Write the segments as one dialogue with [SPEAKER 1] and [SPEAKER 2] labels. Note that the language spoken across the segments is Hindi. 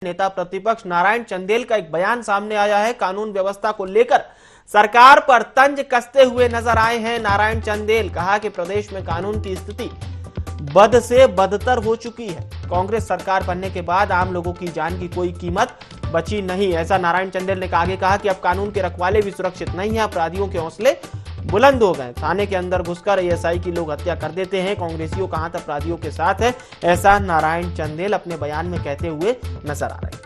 [SPEAKER 1] नेता प्रतिपक्ष नारायण चंदेल का एक बयान सामने आया है। कानून व्यवस्था को लेकर सरकार पर तंज कसते हुए नजर आए हैं नारायण चंदेल। कहा कि प्रदेश में कानून की स्थिति बद से बदतर हो चुकी है। कांग्रेस सरकार बनने के बाद आम लोगों की जान की कोई कीमत बची नहीं, ऐसा नारायण चंदेल ने आगे कहा कि अब कानून के रखवाले भी सुरक्षित नहीं है, अपराधियों के हौसले बुलंद हो गए। थाने के अंदर घुसकर एएसआई की लोग हत्या कर देते हैं। कांग्रेसियों का हाथ अपराधियों के साथ है, ऐसा नारायण चंदेल अपने बयान में कहते हुए नजर आ रहे हैं।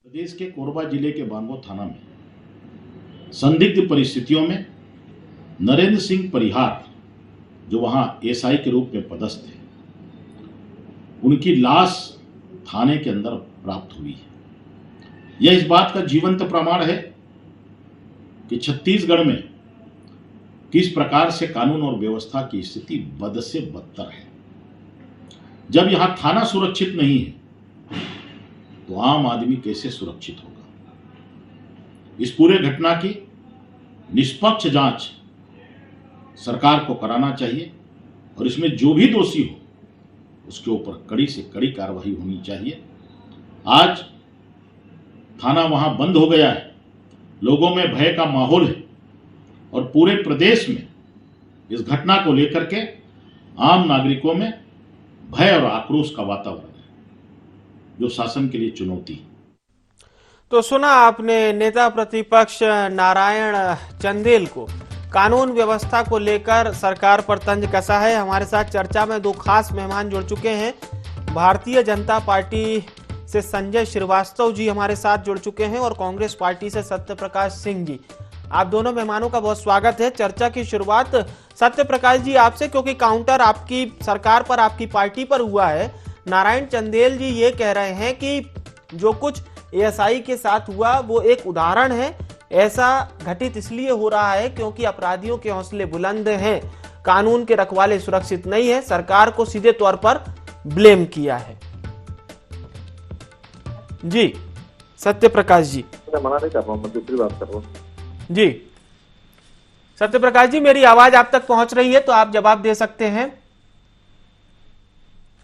[SPEAKER 2] प्रदेश के कोरबा जिले के बांगो थाना में संदिग्ध परिस्थितियों में नरेंद्र सिंह परिहार, जो वहां एएसआई के रूप में पदस्थ थे, उनकी लाश थाने के अंदर प्राप्त हुई है। यह इस बात का जीवंत प्रमाण है कि छत्तीसगढ़ में किस प्रकार से कानून और व्यवस्था की स्थिति बद से बदतर है। जब यहां थाना सुरक्षित नहीं है तो आम आदमी कैसे सुरक्षित होगा। इस पूरे घटना की निष्पक्ष जांच सरकार को कराना चाहिए और इसमें जो भी दोषी हो उसके ऊपर कड़ी से कड़ी कार्रवाई होनी चाहिए। आज थाना वहां बंद हो गया है, लोगों में भय का माहौल है और पूरे प्रदेश में इस घटना को लेकर के आम नागरिकों में भय और आक्रोश का वातावरण है, जो शासन के लिए चुनौती है।
[SPEAKER 1] तो सुना आपने नेता प्रतिपक्ष नारायण चंदेल को। कानून व्यवस्था को लेकर सरकार पर तंज कसा है। हमारे साथ चर्चा में दो खास मेहमान जुड़ चुके हैं। भारतीय जनता पार्टी से संजय श्रीवास्तव जी हमारे साथ जुड़ चुके हैं और कांग्रेस पार्टी से सत्यप्रकाश सिंह जी। आप दोनों मेहमानों का बहुत स्वागत है। चर्चा की शुरुआत सत्यप्रकाश जी आपसे, क्योंकि काउंटर आपकी सरकार पर, आपकी पार्टी पर हुआ है। नारायण चंदेल जी ये कह रहे हैं कि जो कुछ एएसआई के साथ हुआ वो एक उदाहरण है। ऐसा घटित इसलिए हो रहा है क्योंकि अपराधियों के हौसले बुलंद हैं, कानून के रखवाले सुरक्षित नहीं है। सरकार को सीधे तौर पर ब्लेम किया है। जी सत्यप्रकाश जी।
[SPEAKER 3] मैं मना नहीं कर रहा हूं, मैं दूसरी बात कर रहा हूं।
[SPEAKER 1] जी सत्यप्रकाश जी, मेरी आवाज आप तक पहुंच रही है तो आप जवाब दे सकते हैं।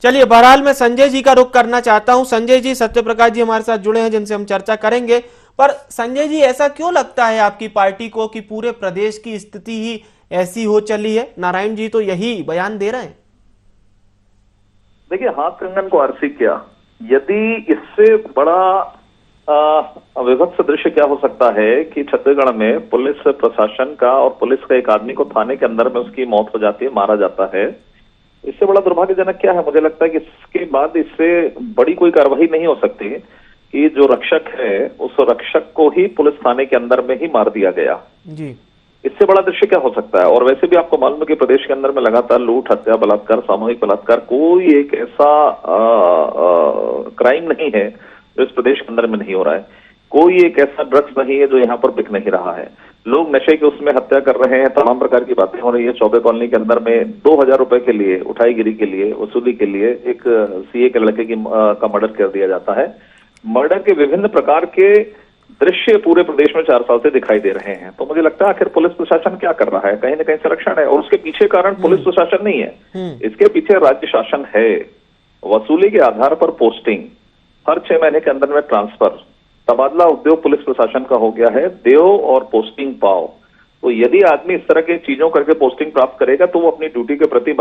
[SPEAKER 1] चलिए, बहरहाल मैं संजय जी का रुख करना चाहता हूं। संजय जी, सत्यप्रकाश जी हमारे साथ जुड़े हैं जिनसे हम चर्चा करेंगे। पर संजय जी, ऐसा क्यों लगता है आपकी पार्टी को कि पूरे प्रदेश की स्थिति ही ऐसी हो चली है? नारायण जी तो यही बयान दे रहे हैं।
[SPEAKER 3] देखिए, हाथ कंगन को आरसी किया। यदि इससे बड़ा विभत्स दृश्य क्या हो सकता है कि छत्तीसगढ़ में पुलिस प्रशासन का और पुलिस का एक आदमी को थाने के अंदर में उसकी मौत हो जाती है, मारा जाता है। इससे बड़ा दुर्भाग्यजनक क्या है? मुझे लगता है कि इसके बाद इससे बड़ी कोई कार्रवाई नहीं हो सकती कि जो रक्षक है उस रक्षक को ही पुलिस थाने के अंदर में ही मार दिया गया
[SPEAKER 1] जी।
[SPEAKER 3] इससे बड़ा दृश्य क्या हो सकता है? और वैसे भी आपको मालूम है कि प्रदेश के अंदर में लगातार लूट, हत्या, बलात्कार, सामूहिक बलात्कार, कोई एक ऐसा क्राइम नहीं है जो इस प्रदेश के अंदर में नहीं हो रहा है। कोई एक ऐसा ड्रग्स नहीं है जो यहाँ पर बिक नहीं रहा है। लोग नशे के उसमें हत्या कर रहे हैं, तमाम प्रकार की बातें हो रही है। चौबे कॉलोनी के अंदर में 2000 रुपए के लिए, उठाईगिरी के लिए, वसूली के लिए एक सीए के लड़के का मर्डर कर दिया जाता है। मर्डर के विभिन्न प्रकार के दृश्य पूरे प्रदेश में 4 साल से दिखाई दे रहे हैं। तो मुझे लगता है आखिर पुलिस प्रशासन क्या कर रहा है? कहीं ना कहीं संरक्षण है और उसके पीछे कारण पुलिस प्रशासन नहीं है, इसके पीछे राज्य शासन है। वसूली के आधार पर पोस्टिंग, हर 6 महीने के अंदर में ट्रांसफर, तबादला उद्योग पुलिस प्रशासन का हो गया है। देओ और पोस्टिंग पाओ। तो यदि आदमी इस तरह की चीजों करके पोस्टिंग प्राप्त करेगा तो वो अपनी ड्यूटी के प्रति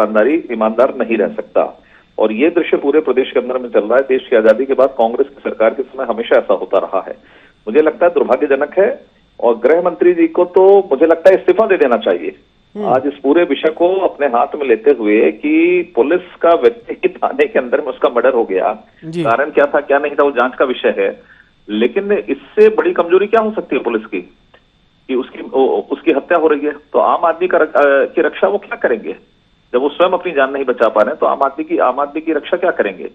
[SPEAKER 3] ईमानदार नहीं रह सकता। और ये दृश्य पूरे प्रदेश के अंदर में चल रहा है। देश की आजादी के बाद कांग्रेस की सरकार के समय हमेशा ऐसा होता रहा है। मुझे लगता है दुर्भाग्यजनक है और गृह मंत्री जी को तो मुझे लगता है इस्तीफा दे देना चाहिए आज इस पूरे विषय को अपने हाथ में लेते हुए कि पुलिस का व्यक्ति की थाने के अंदर में उसका मर्डर हो गया। कारण क्या था, क्या नहीं था, वो जांच का विषय है। लेकिन इससे बड़ी कमजोरी क्या हो सकती है पुलिस की कि उसकी हत्या हो रही है? तो आम आदमी की रक्षा वो क्या करेंगे जब वो स्वयं अपनी जान नहीं बचा पा रहे हैं? तो आम आदमी की रक्षा क्या करेंगे?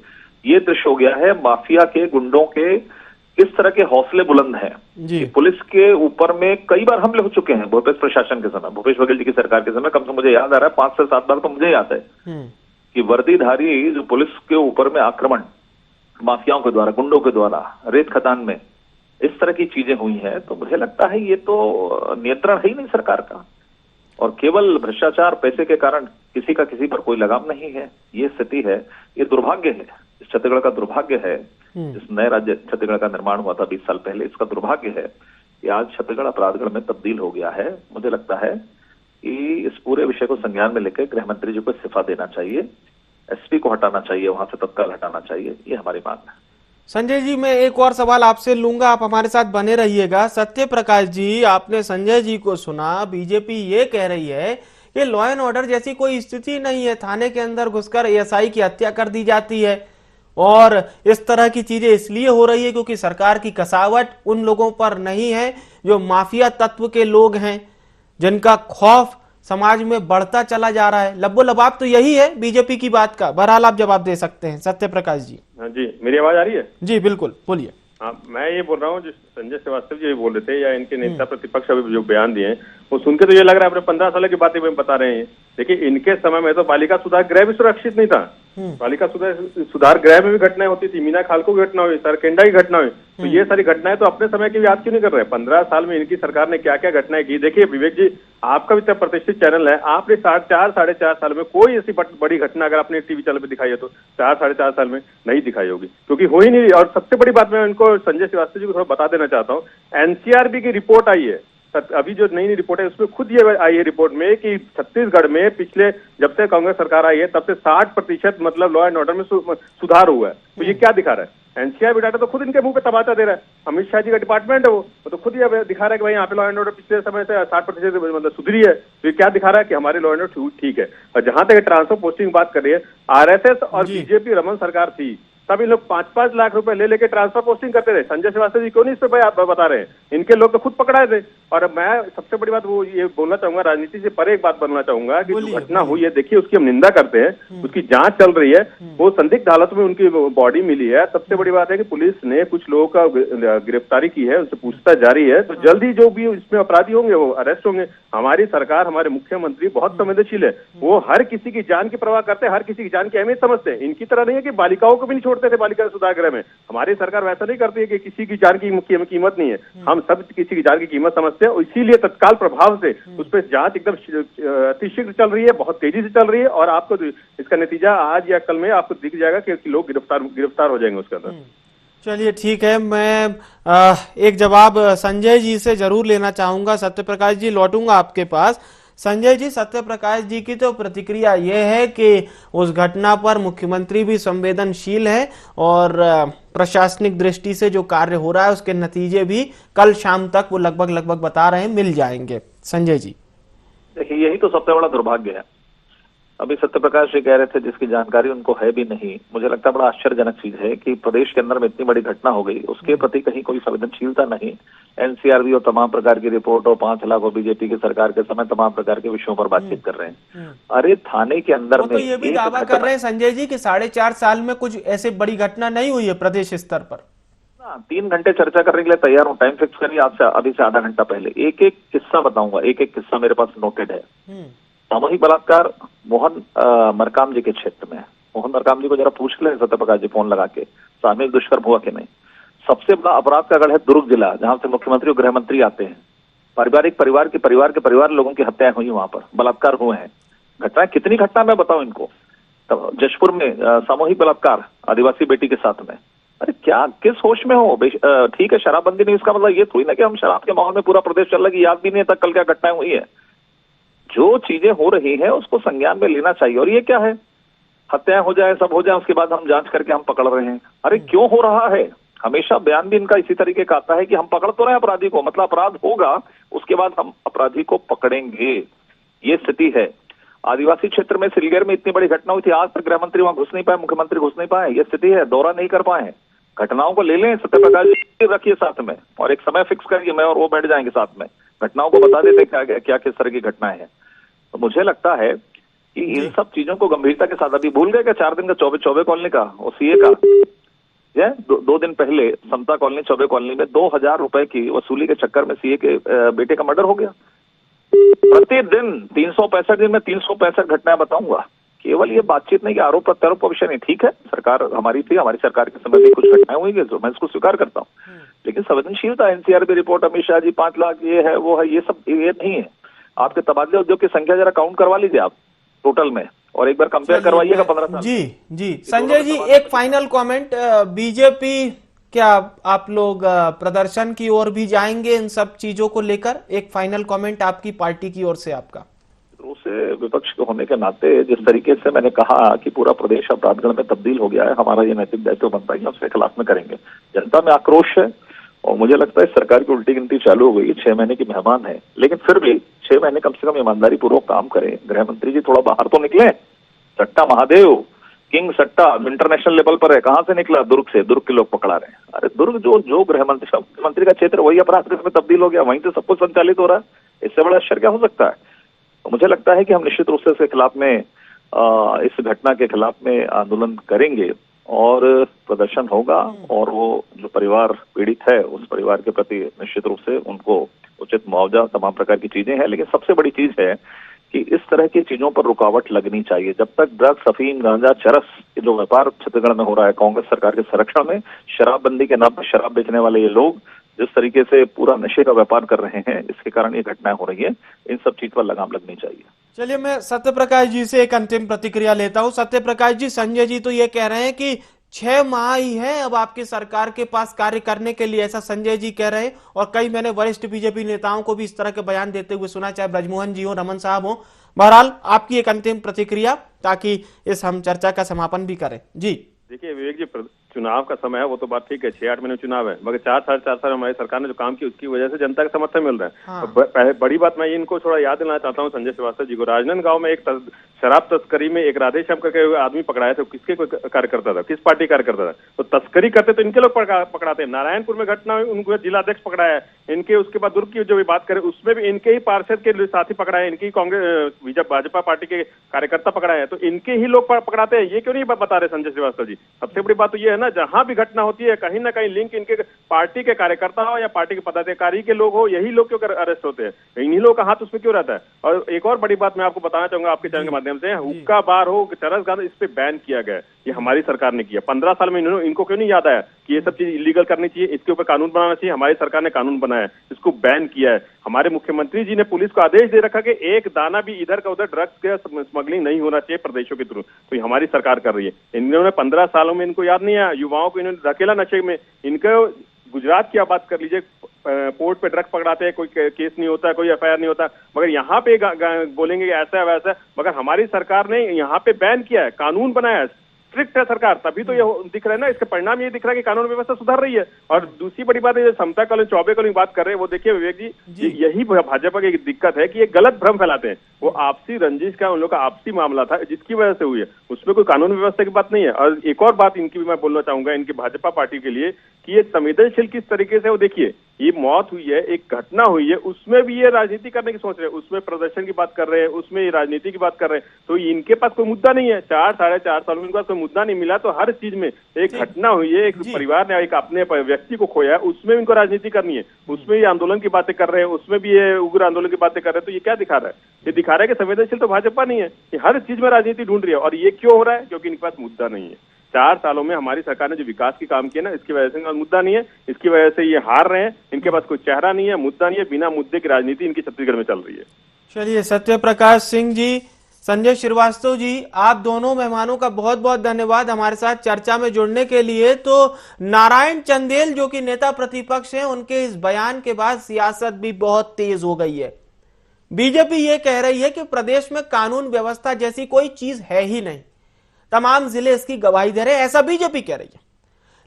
[SPEAKER 3] ये दृश्य हो गया है माफिया के, गुंडों के, किस तरह के हौसले बुलंद हैं। पुलिस के ऊपर में कई बार हमले हो चुके हैं भूपेश प्रशासन के समय, भूपेश बघेल जी की सरकार के समय। कम से मुझे याद आ रहा है 5 से 7 बार तो मुझे याद है कि वर्दीधारी जो पुलिस के ऊपर में आक्रमण माफियाओं के द्वारा, गुंडों के द्वारा, रेत खदान में इस तरह की चीजें हुई हैं। तो मुझे लगता है ये तो नियंत्रण है ही नहीं सरकार का। और केवल भ्रष्टाचार पैसे के कारण किसी का किसी पर कोई लगाम नहीं है। ये स्थिति है, ये दुर्भाग्य है, इस छत्तीसगढ़ का दुर्भाग्य है। इस नए राज्य छत्तीसगढ़ का निर्माण हुआ था 20 साल पहले, इसका दुर्भाग्य है कि आज छत्तीसगढ़ अपराधगढ़ में तब्दील हो गया है। मुझे लगता है कि इस पूरे विषय को संज्ञान में लेकर गृह मंत्री जी को इस्तीफा देना चाहिए, एसपी को हटाना चाहिए, वहां से तत्काल हटाना चाहिए, ये हमारी मांग है।
[SPEAKER 1] संजय जी, मैं एक और सवाल आपसे लूंगा, आप हमारे साथ बने रहिएगा। सत्य प्रकाश जी, आपने संजय जी को सुना, बीजेपी ये कह रही है कि लॉ एंड ऑर्डर जैसी कोई स्थिति नहीं है, थाने के अंदर घुसकर एएसआई की हत्या कर दी जाती है और इस तरह की चीजें इसलिए हो रही है क्योंकि सरकार की कसावट उन लोगों पर नहीं है जो माफिया तत्व के लोग हैं, जिनका खौफ समाज में बढ़ता चला जा रहा है। लब्बो लबाब तो यही है बीजेपी की बात का। बहरहाल आप जवाब दे सकते हैं सत्य प्रकाश जी।
[SPEAKER 4] हाँ जी, मेरी आवाज आ रही है?
[SPEAKER 1] जी बिल्कुल, बोलिए।
[SPEAKER 4] हाँ, मैं ये बोल रहा हूँ, जो संजय श्रीवास्तव जी बोल रहे थे या इनके नेता प्रतिपक्ष अभी जो बयान दिए हैं, वो सुन के तो ये लग रहा है अपने 15 साल की बातें बता रहे हैं। देखिए, इनके समय में तो बालिका सुधार गृह भी सुरक्षित नहीं था। बालिका सुधार गृह में भी घटनाएं होती थी, मीना खालको की घटना हुई, सरकेंडा की घटना हुई, तो ये सारी घटनाएं तो अपने समय की याद क्यों नहीं कर रहे? 15 साल में इनकी सरकार ने क्या क्या घटनाएं की। देखिए विवेक जी, आपका भी इतना प्रतिष्ठित चैनल है, आपने 4.5 साल में कोई ऐसी बड़ी घटना अगर आपने टीवी चैनल पे दिखाई है तो 4-4.5 साल में नहीं दिखाई होगी, क्योंकि हो ही नहीं रही। और सबसे बड़ी बात मैं इनको संजय श्रीवास्तव जी को थोड़ा बता देना चाहता हूँ, एनसीआरबी की रिपोर्ट आई है, अभी जो नई रिपोर्ट है उसमें खुद ये आई है रिपोर्ट में कि छत्तीसगढ़ में पिछले जब से कांग्रेस सरकार आई है तब से 60% मतलब लॉ एंड ऑर्डर में सुधार हुआ है। तो ये क्या दिखा रहा है? एनसीआरबी डाटा तो खुद इनके मुंह पे तमाचा दे रहा है। अमित शाह जी का डिपार्टमेंट है, वो तो खुद ये दिखा रहा है कि भाई यहाँ पे लॉ एंड ऑर्डर पिछले समय से 60% मतलब सुधरी है। तो ये क्या दिखा रहा है कि हमारे लॉ एंड ऑर्डर ठीक है। और जहां तक ट्रांसफर पोस्टिंग बात कर रही है, आरएसएस और बीजेपी रमन सरकार थी, तब इन लोग 5-5 लाख रुपए ले लेके ट्रांसफर पोस्टिंग करते थे। संजय श्रीवास्तव जी क्यों नहीं इस पे आप बता रहे हैं? इनके लोग तो खुद पकड़ाए थे। और मैं सबसे बड़ी बात वो ये बोलना चाहूंगा, राजनीति से परे एक बात बोलना चाहूंगा कि जो घटना हुई है, देखिए उसकी हम निंदा करते हैं, उसकी जांच चल रही है, वो संदिग्ध हालत में उनकी बॉडी मिली है। सबसे बड़ी बात है कि पुलिस ने कुछ लोगों का गिरफ्तारी की है, उससे पूछताछ जारी है, तो जल्द ही जो भी इसमें अपराधी होंगे वो अरेस्ट होंगे। हमारी सरकार, हमारे मुख्यमंत्री बहुत संवेदनशील है, वो हर किसी की जान की परवाह करते हैं, हर किसी की जान की अहमियत समझते हैं। इनकी तरह नहीं है कि बालिकाओं को भी नहीं छोड़ते थे बालिका सुधार गृह में। हमारी सरकार वैसा नहीं करती है कि किसी की जान की कीमत नहीं है, हम सब किसी की जान की कीमत समझते हैं। इसीलिए तत्काल प्रभाव से उस पर जांच एकदम अतिशीघ्र चल रही है, बहुत तेजी से चल रही है, और आपको इसका नतीजा आज या कल में आपको दिख जाएगा कि लोग गिरफ्तार हो जाएंगे उसके अंदर।
[SPEAKER 1] चलिए ठीक है, मैं एक जवाब संजय जी से जरूर लेना चाहूंगा। सत्य प्रकाश जी, लौटूंगा आपके पास। संजय जी, सत्य प्रकाश जी की तो प्रतिक्रिया यह है कि उस घटना पर मुख्यमंत्री भी संवेदनशील है और प्रशासनिक दृष्टि से जो कार्य हो रहा है उसके नतीजे भी कल शाम तक वो लगभग बता रहे हैं मिल जाएंगे। संजय जी,
[SPEAKER 3] देखिए यही तो सबसे बड़ा दुर्भाग्य है। अभी सत्य प्रकाश जी कह रहे थे जिसकी जानकारी उनको है भी नहीं। मुझे लगता है बड़ा आश्चर्यजनक चीज है कि प्रदेश के अंदर में इतनी बड़ी घटना हो गई, उसके प्रति कहीं कोई संवेदनशीलता नहीं। एनसीआरबी और तमाम प्रकार की रिपोर्ट और 5 लाख और बीजेपी की सरकार के समय तमाम प्रकार के विषयों पर बातचीत कर रहे हैं। अरे थाने के अंदर में
[SPEAKER 1] तो ये भी दावा कर रहे हैं संजय जी कि 4.5 साल में कुछ ऐसे बड़ी घटना नहीं हुई है प्रदेश स्तर पर।
[SPEAKER 3] 3 घंटे चर्चा करने के लिए तैयार हूँ, टाइम फिक्स करिए आपसे अभी से आधा घंटा पहले। एक एक किस्सा बताऊंगा, एक एक किस्सा मेरे पास नोटेड है। सामूहिक बलात्कार मोहन मरकाम जी के क्षेत्र में। मोहन मरकाम जी को जरा पूछ ले सत्य प्रकाश जी फोन लगा के, सामूहिक दुष्कर्म हुआ कि नहीं। सबसे बड़ा अपराध का गढ़ है दुर्ग जिला, जहां से मुख्यमंत्री और गृह मंत्री आते हैं। परिवार लोगों की हत्याएं हुई, वहां पर बलात्कार हुए हैं। घटनाएं कितनी घटना मैं बताऊं इनको। तो जशपुर में सामूहिक बलात्कार आदिवासी बेटी के साथ में। अरे क्या किस होश में हो? ठीक है शराबबंदी नहीं, इसका मतलब ये थोड़ी ना कि हम शराब के माहौल में पूरा प्रदेश चल रहा है, याद भी नहीं है तक कल क्या घटनाएं हुई है। जो चीजें हो रही है उसको संज्ञान में लेना चाहिए। और ये क्या है, हत्याएं हो जाए, सब हो जाए, उसके बाद हम जांच करके हम पकड़ रहे हैं। अरे क्यों हो रहा है? हमेशा बयान भी इनका इसी तरीके का आता है कि हम पकड़ तो रहे हैं अपराधी को, मतलब अपराध होगा उसके बाद हम अपराधी को पकड़ेंगे। ये स्थिति है। आदिवासी क्षेत्र में सिलगेर में इतनी बड़ी घटना हुई थी, आज तक गृह मंत्री वहां घुस नहीं पाए, मुख्यमंत्री घुस नहीं पाए। ये स्थिति है, दौरा नहीं कर पाए। घटनाओं को ले लें, सत्य प्रकाश जी रखिए साथ में और एक समय फिक्स करिए, मैं और वो बैठ जाएंगे साथ में, घटनाओं को बता देते क्या किस तरह की घटनाएं हैं। तो मुझे लगता है कि इन सब चीजों को गंभीरता के साथ, अभी भूल गए क्या 4 दिन का चौबे कॉलोनी का और सीए का, 2 दिन पहले समता कॉलोनी चौबे कॉलोनी में 2000 रुपए की वसूली के चक्कर में सीए के बेटे का मर्डर हो गया। प्रतिदिन 365 दिन में 365 घटनाएं बताऊंगा। केवल ये बातचीत नहीं कि आरोप प्रत्यारोप का विषय नहीं। ठीक है, सरकार हमारी थी, हमारी सरकार के समय भी कुछ घटनाएं हुई, जो मैं इसको स्वीकार करता हूँ, लेकिन संवेदनशीलता, एनसीआरबी रिपोर्ट, अमित शाह जी 5 लाख ये है वो है, ये सब ये नहीं है। आपके तबादले उद्योग की संख्या जरा काउंट करवा लीजिए आप टोटल में, और एक बार कंपेयर करवाइएगा 15 साल।
[SPEAKER 1] जी संजय जी, एक फाइनल कमेंट, बीजेपी क्या आप लोग प्रदर्शन की ओर भी जाएंगे इन सब चीजों को लेकर? एक फाइनल कमेंट आपकी पार्टी की ओर से आपका।
[SPEAKER 3] उसे विपक्ष के होने के नाते जिस तरीके से मैंने कहा कि पूरा प्रदेश अपराधगण में तब्दील हो गया है, हमारा ये नैतिक दायित्व बनता है, उसके खिलाफ में करेंगे। जनता में आक्रोश है और मुझे लगता है सरकार की उल्टी गिनती चालू हो गई, 6 महीने की मेहमान है, लेकिन फिर भी 6 महीने कम से कम ईमानदारी पूर्वक काम करें। गृह मंत्री जी थोड़ा बाहर तो निकले। सट्टा महादेव किंग सट्टा इंटरनेशनल लेवल पर है, कहां से निकला? दुर्ग से। दुर्ग के लोग पकड़ा रहे हैं। अरे दुर्ग जो गृह मंत्री का क्षेत्र वही अपराध में तब्दील हो गया, वहीं से सब कुछ संचालित हो रहा है। इससे बड़ा आश्चर्य क्या हो सकता है? तो मुझे लगता है कि हम निश्चित रूप से इसके खिलाफ में इस घटना के खिलाफ में आंदोलन करेंगे और प्रदर्शन होगा, और वो जो परिवार पीड़ित है उस परिवार के प्रति निश्चित रूप से उनको उचित मुआवजा, तमाम प्रकार की चीजें हैं। लेकिन सबसे बड़ी चीज है कि इस तरह की चीजों पर रुकावट लगनी चाहिए। जब तक ड्रग्स, अफीम, गांजा, चरस के जो व्यापार छत्तीसगढ़ में हो रहा है कांग्रेस सरकार के संरक्षण में, शराबबंदी के नाम पर शराब बेचने वाले ये लोग जिस तरीके से पूरा नशे का व्यापार कर रहे हैं, इसके कारण ये घटनाएं हो रही है, इन सब चीज पर लगाम लगनी चाहिए।
[SPEAKER 1] चलिए, मैं सत्य प्रकाश जी से एक अंतिम प्रतिक्रिया लेता हूं। सत्य प्रकाश जी, संजय जी तो ये कह रहे हैं कि 6 माह ही है अब आपकी सरकार के पास कार्य करने के लिए, ऐसा संजय जी कह रहे हैं। और कई मैंने वरिष्ठ बीजेपी नेताओं को भी इस तरह के बयान देते हुए सुना, चाहे ब्रजमोहन जी हो, रमन साहब हो। बहरहाल आपकी एक अंतिम प्रतिक्रिया, ताकि इस हम चर्चा का समापन भी करें। जी
[SPEAKER 4] देखिए विवेक जी, चुनाव का समय है, वो तो बात ठीक है, 6-8 महीने चुनाव है, मगर 4-4.5 साल हमारी सरकार ने जो काम किया उसकी वजह से जनता का समर्थन मिल रहा है। हाँ। बड़ी बात मैं इनको थोड़ा याद दिलाना चाहता हूँ संजय श्रीवास्तव जी को। राजनांदगांव में एक शराब तस्करी में एक राधेश्याम करके आदमी पकड़ाया था, किसके कोई कार्यकर्ता था, किस पार्टी कार्यकर्ता था? तो तस्करी करते तो इनके लोग पकड़ाते हैं। नारायणपुर में घटना हुई, उनको जिलाध्यक्ष पकड़ाया इनके। उसके बाद दुर्ग की जो भी बात करें उसमें भी इनके ही पार्षद के साथी पकड़ाए, इनकी कांग्रेस भाजपा पार्टी के कार्यकर्ता पकड़ाए हैं, तो इनके ही लोग पकड़ाते हैं। ये क्यों नहीं बता रहे संजय श्रीवास्तव जी? सबसे बड़ी बात तो ये है ना, जहां भी घटना होती है कहीं ना कहीं लिंक इनके पार्टी के कार्यकर्ता हो या पार्टी के पदाधिकारी के लोग हो, यही लोग क्यों अरेस्ट होते हैं? इन्हीं लोगों का हाथ उसमें क्यों रहता है? और एक और बड़ी बात मैं आपको बताना चाहूंगा आपके चैनल के माध्यम से, हुक्का बार हो, चरस गांजा, इस पे बैन किया गया है। ये हमारी सरकार ने किया। 15 साल में इनको क्यों नहीं याद आया कि ये सब चीज इलीगल करनी चाहिए, इसके ऊपर कानून बनाना चाहिए? हमारी सरकार ने कानून बनाया है, इसको बैन किया है। हमारे मुख्यमंत्री जी ने पुलिस को आदेश दे रखा कि एक दाना भी इधर का उधर ड्रग्स के स्मगलिंग नहीं होना चाहिए प्रदेशों के थ्रू। तो ये हमारी सरकार कर रही है। इन्होंने 15 सालों में इनको याद नहीं आया, युवाओं को इन्होंने धकेला नशे में। इनको गुजरात की आप बात कर लीजिए, पोर्ट पे ड्रग्स पकड़ाते हैं, कोई केस नहीं होता, कोई एफआईआर नहीं होता, मगर यहाँ पे बोलेंगे ऐसा है वैसा है। मगर हमारी सरकार ने यहाँ पे बैन किया है, कानून बनाया है, स्ट्रिक्ट है सरकार, तभी तो ये दिख रहा है ना। इसका परिणाम ये दिख रहा है कि कानून व्यवस्था सुधर रही है। और दूसरी बड़ी बात है, समता कॉलोनी, चौबे कॉलोनी बात कर रहे हैं, वो देखिए विवेक जी, यही भाजपा की दिक्कत है कि ये गलत भ्रम फैलाते हैं। वो आपसी रंजिश का उन लोग का आपसी मामला था जिसकी वजह से हुई है, उसमें कोई कानून व्यवस्था की बात नहीं है। और एक और बात इनकी भी मैं बोलना चाहूंगा, इनकी भाजपा पार्टी के लिए, कि ये संवेदनशील किस तरीके से, वो देखिए ये मौत हुई है, एक घटना हुई है, उसमें भी ये राजनीति करने की सोच रहे हैं, उसमें प्रदर्शन की बात कर रहे हैं, उसमें ये राजनीति की बात कर रहे हैं। तो इनके पास कोई मुद्दा नहीं है। 4-4.5 साल में इनके पास कोई मुद्दा नहीं मिला, तो हर चीज में एक घटना हुई है, एक परिवार ने एक अपने व्यक्ति को खोया है, उसमें इनको राजनीति करनी है, उसमें ये आंदोलन की बातें कर रहे हैं, उसमें भी ये उग्र आंदोलन की बातें कर रहे हैं। तो ये क्या दिखा रहा है? ये दिखा रहा है कि संवेदनशील तो भाजपा नहीं है, ये हर चीज में राजनीति ढूंढ रही है। और ये क्यों हो रहा है? क्योंकि इनके पास मुद्दा नहीं है। 4 सालों में हमारी सरकार ने जो विकास की काम किया ना, इसकी वजह से मुद्दा नहीं है, इसकी वजह से ये हार रहे हैं। इनके पास कोई चेहरा नहीं है, मुद्दा नहीं है, बिना मुद्दे की राजनीति इनकी छत्तीसगढ़ में चल रही है।
[SPEAKER 1] चलिए, सत्य प्रकाश सिंह जी, संजय श्रीवास्तव जी, आप दोनों मेहमानों का बहुत बहुत धन्यवाद हमारे साथ चर्चा में जुड़ने के लिए। तो नारायण चंदेल जो कि नेता प्रतिपक्ष हैं, उनके इस बयान के बाद सियासत भी बहुत तेज हो गई है। बीजेपी ये कह रही है कि प्रदेश में कानून व्यवस्था जैसी कोई चीज है ही नहीं, तमाम जिले इसकी गवाही दे रहे हैं, ऐसा बीजेपी कह रही है।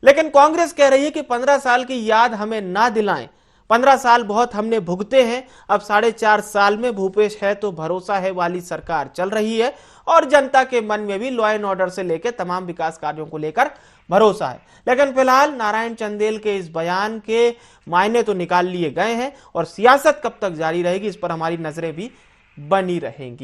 [SPEAKER 1] लेकिन कांग्रेस कह रही है कि 15 साल की याद हमें ना दिलाएं, 15 साल बहुत हमने भुगते हैं, अब 4.5 साल में भूपेश है तो भरोसा है वाली सरकार चल रही है। और जनता के मन में भी लॉ एंड ऑर्डर से लेकर तमाम विकास कार्यों को लेकर भरोसा है। लेकिन फिलहाल नारायण चंदेल के इस बयान के मायने तो निकाल लिए गए हैं, और सियासत कब तक जारी रहेगी इस पर हमारी नजरें भी बनी रहेंगी।